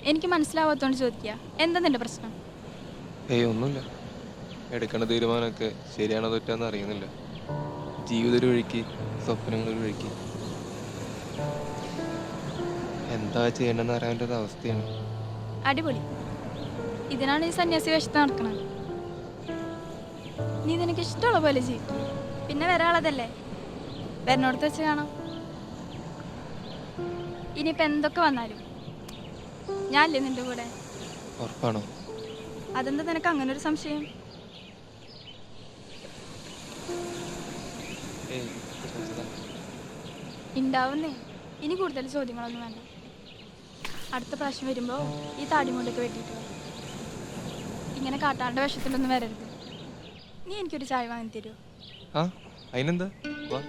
എനിക്ക് മനസ്സിലാവാത്തോണ്ട് ചോദിക്കുക. എന്താ നിന്റെ പ്രശ്നം? ഒന്നുമില്ല. എടുക്കണ തീരുമാനമൊക്കെ ശരിയാണോ തെറ്റാന്ന് അറിയുന്നില്ല. ജീവിതം ഒരു വഴിക്ക്, സ്വപ്നങ്ങളൊരു വഴിക്ക്. എന്താ ചെയ്യണമെന്ന് അറിയാൻ ഒരു അവസ്ഥയാണ്. അടിപൊളി. ഇതിനാണ് ഈ സന്യാസി വേഷത്ത് നടക്കുന്നത്. നീ നിനക്ക് ഇഷ്ടമുള്ള പോലെ ജീവിക്കും. പിന്നെ വരാനുള്ളതല്ലേ, വരുന്നോടത്ത് വെച്ച് കാണാം. ഇനിയിപ്പോൾ എന്തൊക്കെ വന്നാലും ഞാനില്ലേ നിന്റെ കൂടെ. ഉറപ്പാണോ? അതെന്താ നിനക്ക് അങ്ങനെ ഒരു സംശയം? ഏയ് ചോദിച്ചതാ. ഉണ്ടാവുന്നേ. ഇനി കൂടുതൽ ചോദ്യങ്ങളൊന്നും വേണ്ട. അടുത്ത പ്രാവശ്യം വരുമ്പോൾ ഈ താടിമുണ്ടൊക്കെ വെട്ടിയിട്ട് വാ. ഇങ്ങനെ കാട്ടാണ്ട് വേഷത്തിലൊന്നും വരരുത്. നീ എനിക്കൊരു ചായ വാങ്ങി തരുമോ? ആ, അതിനെന്താ? വാ.